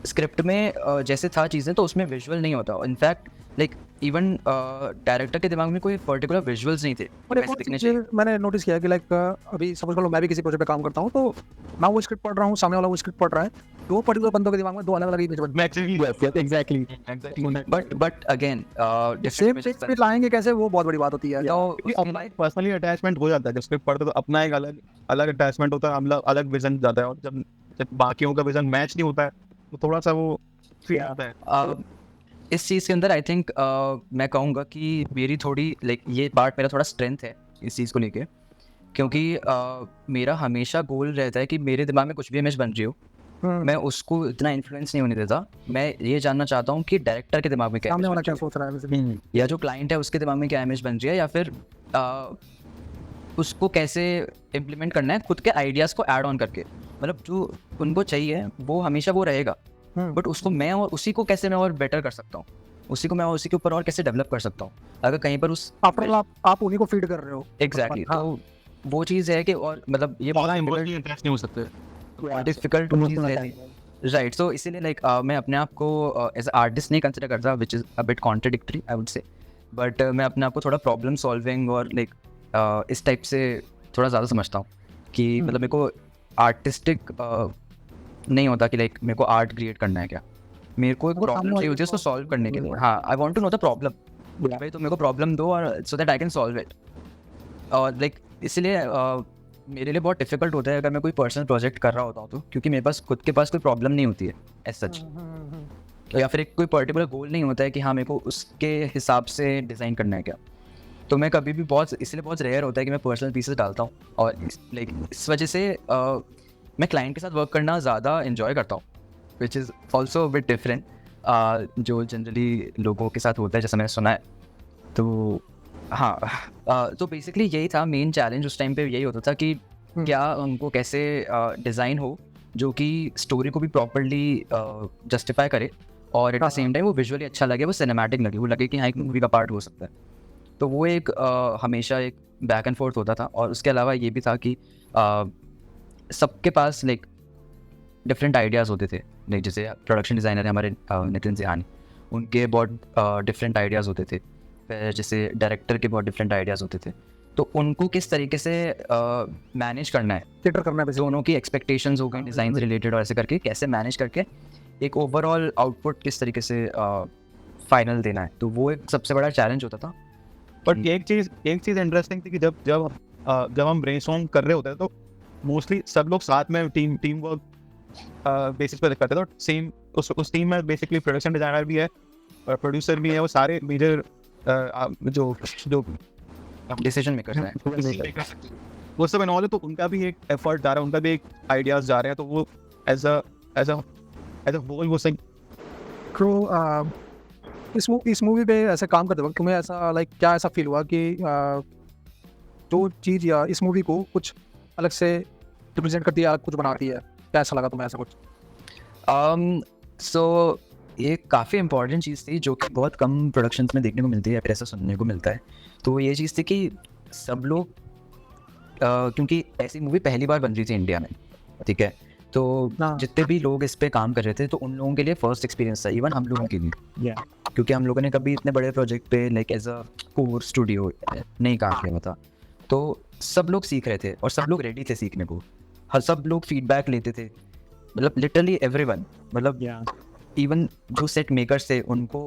स्क्रिप्ट में जैसे था चीज़ें तो उसमें विजुअल नहीं होता। इनफैक्ट लाइक इवन डायरेक्टर के दिमाग में कोई पर्टिकुलर विजुअल्स नहीं थे और एक और चीज़ मैंने नोटिस किया कि लाइक अभी सपोज कर लो मैं भी किसी प्रोजेक्ट पे काम करता हूँ, तो मैं वो स्क्रिप्ट पढ़ रहा हूँ, सामने वाला वो स्क्रिप्ट पढ़ रहा है, दो पर्टिकुलर बंदों के दिमाग में दो अलग अलग इमेज बन, exactly. But again same page पे लाएंगे कैसे, वो बहुत बड़ी बात होती है। तो पर्सनली अटैचमेंट हो जाता है जब स्क्रिप्ट पढ़ते, तो अपना एक अलग अटैचमेंट होता है, हम लोग अलग विजन जाता है, और जब बाकियों का विजन मैच नहीं होता है तो थोड़ा सा वो फील आता है। इस चीज़ के अंदर आई थिंक मैं कहूँगा कि मेरी थोड़ी लाइक ये पार्ट मेरा थोड़ा स्ट्रेंथ है इस चीज़ को लेके, क्योंकि मेरा हमेशा गोल रहता है कि मेरे दिमाग में कुछ भी इमेज बन रही हो, मैं उसको इतना इन्फ्लुएंस नहीं होने देता। मैं ये जानना चाहता हूँ कि डायरेक्टर के दिमाग में क्या सामने image वाला बन क्या रही सोच रहा है वैसे। है, या जो क्लाइंट है उसके दिमाग में क्या इमेज बन रही है, या फिर उसको कैसे इम्प्लीमेंट करना है खुद के आइडियाज़ को ऐड ऑन करके। मतलब जो उनको चाहिए वो हमेशा वो रहेगा, बट उसको मैं और उसी को कैसे मैं और बेटर कर सकता हूँ, उसी को मैं और उसी के ऊपर और कैसे डेवलप कर सकता हूँ। अगर कहीं पर उस आफ्टर ऑल आप उन्हीं को फीड कर रहे हो। एग्जैक्टली, तो वो चीज़ है कि और मतलब ये ज़्यादा इमोशनली अटैच नहीं हो सकते। डिफिकल्ट चीज़ है, राइट। सो इसीलिए लाइक मैं अपने आप को एज आर्टिस्ट नहीं कंसिडर करता, which is a bit contradictory I would say, but मैं अपने आप को थोड़ा प्रॉब्लम सॉल्विंग और लाइक इस टाइप से थोड़ा ज़्यादा समझता हूँ कि मतलब मेरे को आर्टिस्टिक नहीं होता कि लाइक मेरे को आर्ट क्रिएट करना है, क्या मेरे को एक प्रॉब्लम चाहिए होती है उसको सॉल्व करने के लिए। हाँ, I want to know the problem, भाई तो मेरे को प्रॉब्लम दो और so that I can solve it. और लाइक इसलिए मेरे लिए बहुत डिफिकल्ट होता है अगर मैं कोई पर्सनल प्रोजेक्ट कर रहा होता हूँ तो, क्योंकि मेरे पास खुद के पास कोई प्रॉब्लम नहीं होती है एज सच, या फिर एक कोई पर्टिकुलर गोल नहीं होता है कि हाँ मेरे को उसके हिसाब से डिज़ाइन करना है क्या। तो मैं कभी भी इसलिए बहुत रेयर होता है कि मैं पर्सनल पीसेस डालता हूँ, और लाइक इस वजह से मैं क्लाइंट के साथ वर्क करना ज़्यादा इन्जॉय करता हूँ, which is also bit different जो जनरली लोगों के साथ होता है जैसा मैंने सुना है। तो हाँ, तो बेसिकली यही था मेन चैलेंज उस टाइम पे, यही होता था कि क्या उनको कैसे डिज़ाइन हो जो कि स्टोरी को भी प्रॉपरली जस्टिफाई करे, और एट द सेम टाइम वो विजुअली अच्छा लगे, वो सिनेमैटिक लगे, वो लगे कि हाँ एक मूवी का पार्ट हो सकता है। तो वो एक हमेशा एक बैक एंड फोर्थ होता था। और उसके अलावा ये भी था कि सबके पास लाइक डिफरेंट आइडियाज़ होते थे, लाइक जैसे प्रोडक्शन डिज़ाइनर है हमारे नितिन सिहानी, उनके बहुत डिफरेंट आइडियाज़ होते थे, फिर जैसे डायरेक्टर के बहुत डिफरेंट आइडियाज़ होते थे। तो उनको किस तरीके से मैनेज करना है, थिएटर करना है, दोनों की एक्सपेक्टेशंस हो गई डिज़ाइन से रिलेटेड, और ऐसे करके कैसे मैनेज करके एक ओवरऑल आउटपुट किस तरीके से फाइनल देना है, तो वो एक सबसे बड़ा चैलेंज होता था। बट एक चीज़ इंटरेस्टिंग थी कि जब हम ब्रेनस्टॉर्म कर रहे होते हैं तो मोस्टली सब लोग साथ में टीम वर्क बेसिस पे करते थे। तो सेम उस टीम में बेसिकली प्रोडक्शन डिज़ाइनर भी है और प्रोड्यूसर भी है, वो सारे मेजर जो डिसीजन मेकर्स हैं वो सब इन्वॉल्व है, तो उनका भी एक एफर्ट जा रहा है, उनका भी एक आइडियाज़ जा रहे हैं, तो वो एज अ होल वो सही। तो इस मूवी पे ऐसे काम करते वक्त तुम्हें ऐसा लाइक क्या ऐसा फील हुआ कि जो चीज़ या इस मूवी को कुछ अलग से रिप्रेजेंट करती है, अलग कुछ बनाती है, क्या ऐसा लगा तुम्हें ऐसा कुछ? सो ये काफ़ी इंपॉर्टेंट चीज़ थी जो कि बहुत कम प्रोडक्शंस में देखने को मिलती है या फिर ऐसा सुनने को मिलता है। तो ये चीज़ थी कि सब लोग क्योंकि ऐसी मूवी पहली बार बन रही थी इंडिया में, ठीक है, तो हाँ। जितने भी लोग इस पे काम कर रहे थे तो उन लोगों के लिए फर्स्ट एक्सपीरियंस था, इवन हम लोगों के लिए, Yeah. क्योंकि हम लोगों ने कभी इतने बड़े प्रोजेक्ट पे like as a core studio नहीं काम किया था। तो सब लोग सीख रहे थे और सब लोग रेडी थे सीखने को, हर सब लोग फीडबैक लेते थे, मतलब लिटरली एवरीवन, मतलब Yeah. इवन जो सेट मेकर्स थे उनको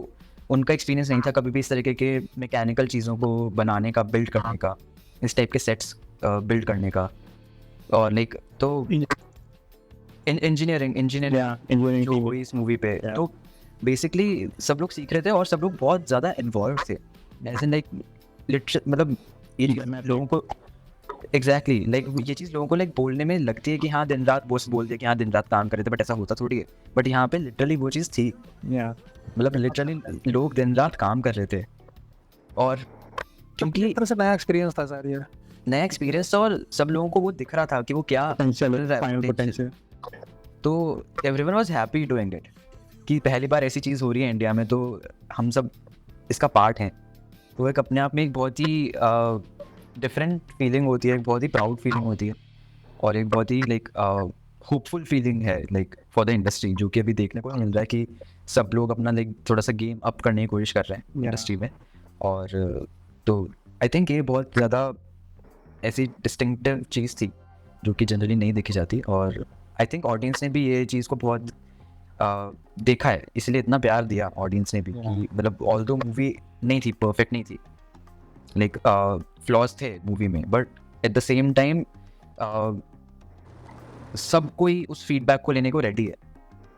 उनका एक्सपीरियंस नहीं था कभी भी इस तरीके के मैकेनिकल चीज़ों को बनाने का, बिल्ड करने का, इस टाइप के सेट्स बिल्ड करने का। और लाइक तो इंजीनियरिंग Yeah. Engineering जो team. हुई इस मूवी पे, Yeah. तो बेसिकली सब लोग सीख रहे थे और सब लोग बहुत ज़्यादा इन्वॉल्व थे, ऐसे लाइक मतलब ये लोगों को एग्जैक्टली लाइक ये चीज़ लोगों को लाइक बोलने में लगती है कि हाँ दिन रात बॉस बोलते हैं कि हाँ दिन रात काम कर रहे थे, बट ऐसा होता थोड़ी है। बट यहाँ पे लिटरली वो चीज़ थी, Yeah. मतलब लिटरली लोग दिन रात काम कर रहे थे। और क्योंकि एक तरह से नया एक्सपीरियंस था सर ये। नया एक्सपीरियंस था और सब लोगों को वो दिख रहा था कि वो क्या Potential. मिल रहा है, Final potential। potential. तो everyone was happy doing it कि पहली बार ऐसी चीज़ हो रही है इंडिया में, तो हम सब इसका पार्ट हैं। तो एक अपने आप में एक बहुत ही डिफरेंट फीलिंग होती है, एक बहुत ही प्राउड फीलिंग होती है और एक बहुत ही लाइक होपफुल फीलिंग है लाइक फॉर द इंडस्ट्री, जो कि अभी देखने को मिल रहा है कि सब लोग अपना लाइक थोड़ा सा गेम अप करने की कोशिश कर रहे हैं इंडस्ट्री में। और तो आई थिंक ये बहुत ज़्यादा ऐसी डिस्टिंक्टिव चीज़ थी जो कि जनरली नहीं देखी जाती, और आई थिंक ऑडियंस ने भी ये चीज़ को बहुत देखा है, इसलिए इतना प्यार दिया ऑडियंस ने भी कि मतलब ऑल्दो मूवी नहीं थी, परफेक्ट नहीं थी, लाइक फ्लॉज थे मूवी में, but at the same time सब कोई उस फीडबैक को लेने को रेडी है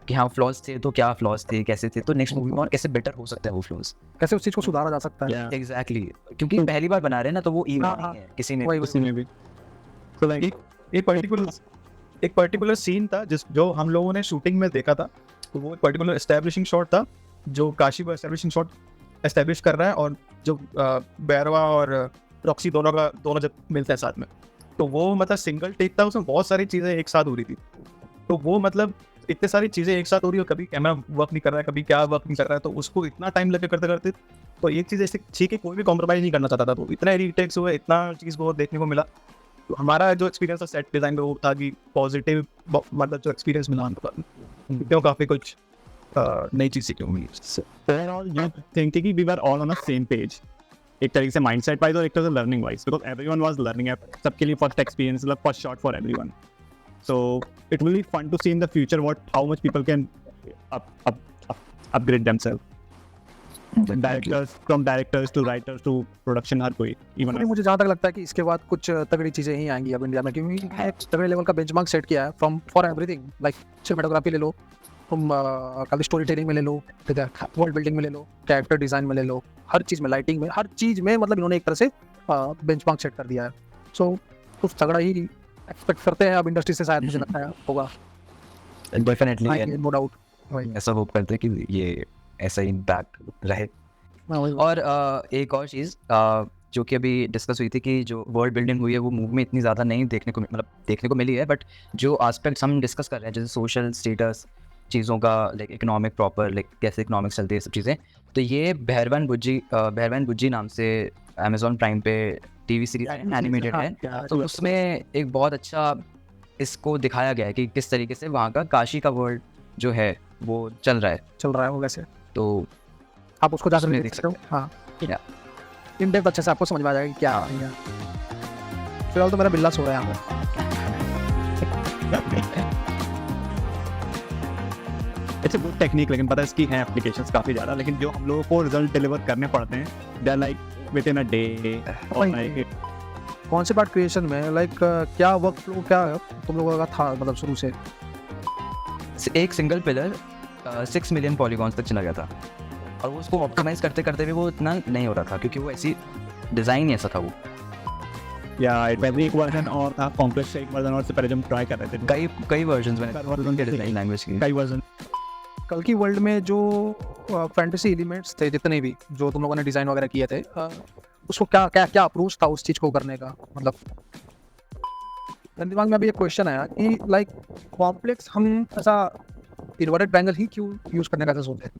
कि हाँ फ्लॉज थे तो क्या फ्लॉज थे, कैसे थे, तो नेक्स्ट मूवी में और कैसे बेटर हो सकता है वो फ्लॉज। कैसे उस चीज़ को सुधारा जा सकता है। Yeah. एग्जैक्टली क्योंकि पहली बार बना रहे हैं ना, तो वो ईवन हाँ, नहीं है किसी ने। वही उसी में भी. So like. एक पर्टिकुलर सीन था जो हम लोगों ने शूटिंग में देखा था, तो वो एक पर्टिकुलर एस्टैब्लिशिंग शॉट था जो काशी वो एस्टैब्लिशिंग शॉट एस्टैब्लिश कर रहा है, और जो बैरवा और रॉक्सी दोनों जब मिलते हैं साथ में, तो वो मतलब सिंगल टेक था, उसमें बहुत सारी चीज़ें एक साथ हो रही थी। तो वो मतलब इतने सारी चीज़ें एक साथ हो रही है, कभी कैमरा वर्क नहीं कर रहा है, कभी क्या वर्क नहीं कर रहा है, तो उसको इतना टाइम लगे करते करते, तो एक चीज़ ऐसी थी कि कोई भी कॉम्प्रोमाइज़ नहीं करना चाहता था, तो इतना रीटेक्स हुए, इतना चीज़ को देखने को मिला। तो हमारा जो एक्सपीरियंस था सेट डिज़ाइन में वो था कि पॉजिटिव, मतलब जो एक्सपीरियंस मिला हमको काफ़ी कुछ नई चीज़ सीखने को मिली। Overall, you think कि we were all on the same page. एक तरीके से mindset wise और एक तरह से learning wise, because everyone was learning at सबके लिए first experience, मतलब first shot for everyone. So it will be fun to see in the future how much people can upgrade themselves. From directors to writers to production, हर कोई even अभी मुझे जहाँ तक लगता है कि इसके बाद कुछ तगड़ी चीज़ें ही आएंगी अब इंडिया में, क्योंकि एक तगड़े लेवल का बेंचमार्क सेट किया है फॉर एवरीथिंग, लाइक सिनेमेटोग्राफी ले लो तुम, कभी स्टोरी टेलिंग में ले लो, वर्ल्ड बिल्डिंग में ले लो, कैरेक्टर डिज़ाइन में ले लो, हर चीज़ में, लाइटिंग में, हर चीज़ में, मतलब इन्होंने एक तरह से बेंचमार्क सेट कर दिया है। सो कुछ तगड़ा ही एक्सपेक्ट करते हैं अब इंडस्ट्री से, शायद मुझे लगता है होगा, डेफिनेटली नो डाउट। ऐसा होप करते हैं कि ये ऐसा इम्पैक्ट रहे। और एक और चीज़ जो कि अभी डिस्कस हुई थी कि जो वर्ल्ड बिल्डिंग हुई है वो मूवी में इतनी ज़्यादा नहीं देखने को मिली है, बट जो एस्पेक्ट्स हम डिस्कस कर रहे हैं जैसे सोशल स्टेटस चीज़ों का, लाइक इकोनॉमिक प्रॉपर, लाइक कैसे इकोनॉमिक्स चलती है, सब चीज़ें, तो ये भैरवन बुज्जी नाम से अमेजोन प्राइम पे टीवी सीरीज एनिमेटेड है, तो उसमें एक बहुत अच्छा इसको दिखाया गया है कि किस तरीके से वहाँ का काशी का वर्ल्ड जो है वो चल रहा है वो वैसे, तो आप उसको जाकर उसमें देख देख सकते हो। हाँ, या इन डेप्थ अच्छे से आपको समझ में आ जाएगा कि क्या है। फिलहाल तो मेरा बिल्ला सो रहा है यहाँ It's a good technique, लेकिन पता है इसकी हैं applications काफ़ी ज़्यादा, लेकिन जो हम लोगों को रिजल्ट डिलीवर करने पड़ते हैं they are like within a day और like पे। कौन से पार्ट क्रिएशन में, लाइक क्या वर्क फ्लो क्या तुम लोगों का था, मतलब शुरू से? एक सिंगल पिलर 6 मिलियन पॉलीगॉन्स तक चला गया था, और वो उसको ऑप्टिमाइज करते करते भी वो इतना नहीं हो रहा था क्योंकि वो ऐसी डिज़ाइन ही ऐसा था। वो पहले एक वर्जन और था कॉम्प्लेक्स, एक वर्जन और से पहले जब ट्राई कर रहे थे कई वर्जन्स में वर्जन डिज़ाइन लैंग्वेज की। कई वर्जन। कल की वर्ल्ड में जो फैंटेसी एलिमेंट्स थे, जितने भी जो तुम लोगों ने डिज़ाइन वगैरह किए थे, उसको क्या क्या क्या अप्रोच था उस चीज़ को करने का? मतलब मेरे दिमाग में अभी एक क्वेश्चन आया कि लाइक कॉम्प्लेक्स हम ऐसा इन्वर्टेड ट्रायंगल ही क्यों यूज़ करने का ऐसा सोचते हैं?